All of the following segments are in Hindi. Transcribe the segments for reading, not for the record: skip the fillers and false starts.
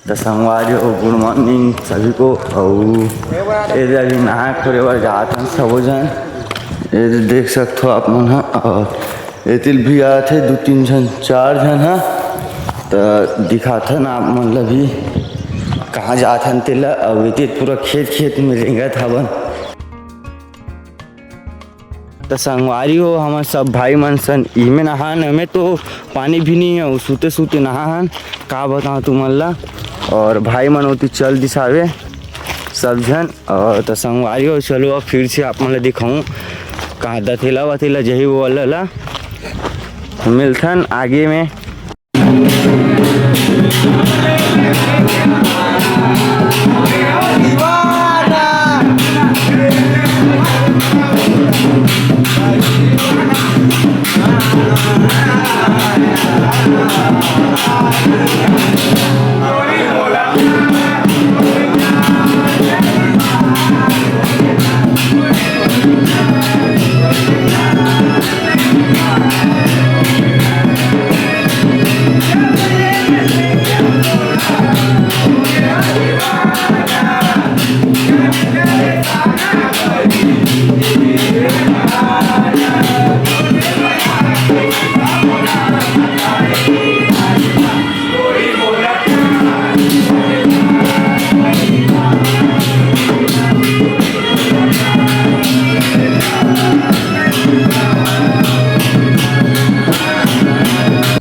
तो संगवारी हो गुड मॉर्निंग सभी को। और ये अभी नहा खोरे बार जाते हैं सब जन, ये देख सकते हो आप मन। और ये तिल भी आए थे 2-3 जन 4 जन है, तो दिखाते ना आप मन भी कहाँ जाते हैं तिल। और ये पूरा खेत में रेंगत हवन। तो संगवारी हो हमारे सब भाई मन सन इमें नहान, हमें तो पानी भी नहीं है, सूते सूते नहान का बताऊँ तुमन ला। और भाई मन होती चल दिसावे सब जन। और तो संगवारी हो चलो अब फिर से आप मन दिखाऊँ कहाँ दथेला वथेला जही वो वाला मिलथन आगे में।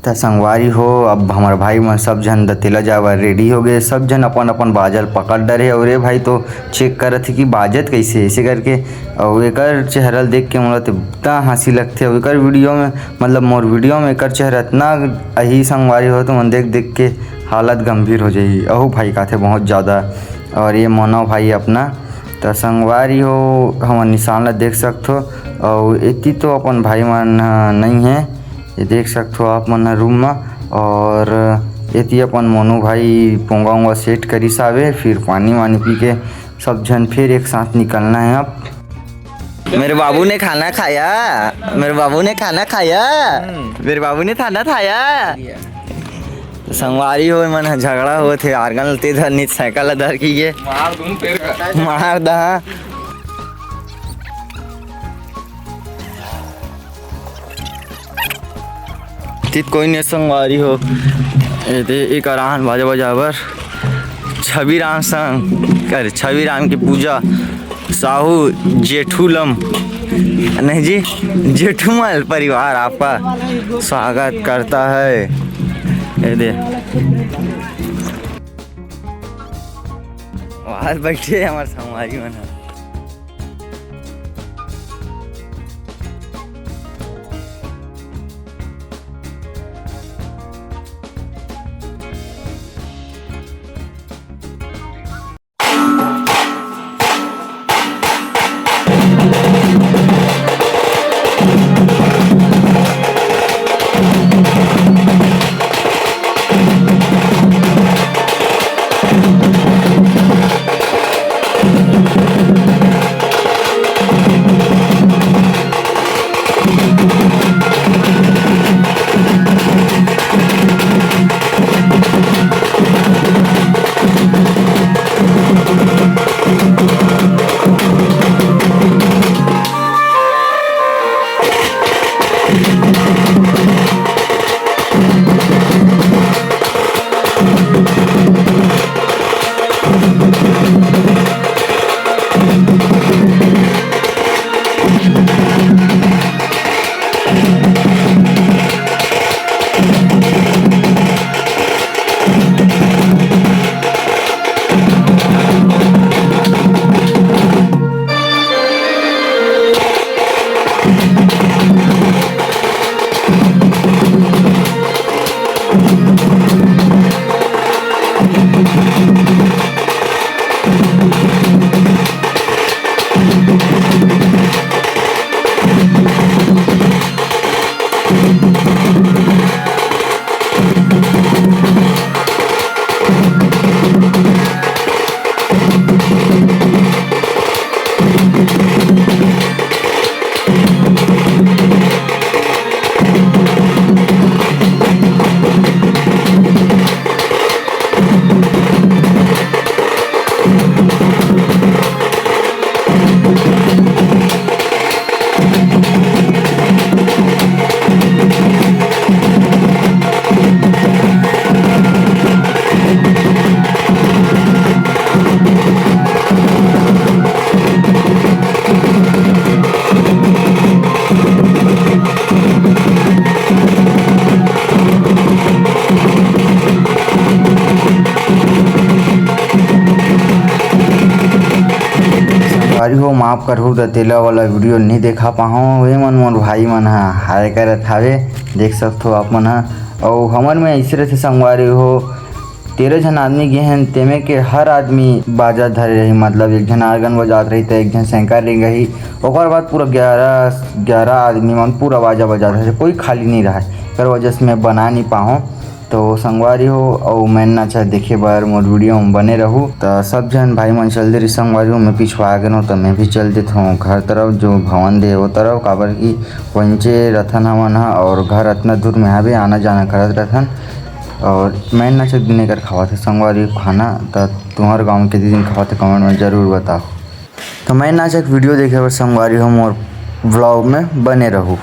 तो संगवारी हो अब हमारे भाई मन सब जन दतेला जावा रेडी हो गए, सब जन अपन अपन बाजल पकड़ डरे। और ये भाई तो चेक करत थे कि बाजत कैसे ऐसे करके। और एकर चेहरा देख के मोला तो इतना हंसी लगते। और एकर वीडियो में मतलब मोर वीडियो में एकर चेहरा इतना अही संगवारी हो तो मन देख के हालत गंभीर हो जाई। अहो भाई काथे बहुत ज़्यादा। और ये मोनो भाई अपना तो संगवारी हो हम निशान ला देख सकते हो। और इतनी तो अपन भाई मन नहीं है, ये देख सकते हो आप मन रूम में। और ये अपन मोनू भाई पोंगा वोंगा सेट करिस आवे, फिर पानी वानी पी के सब जन फिर एक साथ निकलना है। अब मेरे बाबू ने खाना खाया, मेरे बाबू ने खाना खाया, मेरे बाबू ने खाना खाया। संगवारी हो मन झगड़ा हो थे आर्गन ते धर नीच साइकिल धर की ये मार दा। तित कोई नहीं संगवारी हो एक आरान बाजा बजावर छवि राम संग कर छवि राम की पूजा साहू जेठूलम नहीं जी जेठूमल परिवार आपका स्वागत करता है। ये दे वहाँ बैठे हमारे संगवारी मन। सॉरी हो, माफ़ करहु त तेला वाला वीडियो नहीं देखा पाहूँ। वे मन मोर भाई मन ह हाय करत हावे, देख सकथो आप मन ह। और हमर में ऐसे रथे संगवारी हो 13 जन आदमी गे हन, तेमे के हर आदमी बाजा धरे रही, मतलब एक जन आर्गन बजात रही तो एक जन शंकर ले गई, ओकर बाद पूरा 11 आदमी मन पूरा बाजा बजात रहे, कोई खाली नहीं रहा। कर वजह से मैं बना नहीं पाऊँ। तो संगवारी हो और मैं ना चाहे देखे बार मोर वीडियो में बने रहूँ। तो सब जन भाई मन चल दे रही संगवारी हो, मैं पिछवा गए तो मैं भी चल देता हूँ घर तरफ, जो भवन दे वो तरफ, काबर की पंचे रथन हमन ह और घर इतना दूर में हवे, आना जाना करत रथन। और मैं ना चाहे दिन कर खावा थे संगवारी खाना, तो तुम्हारे गाँव के दिन खावा थे कमेंट में ज़रूर बताओ। तो मैं ना चाहे वीडियो देखे बर संगवारी हो मोर व्लॉग में बने रहूँ।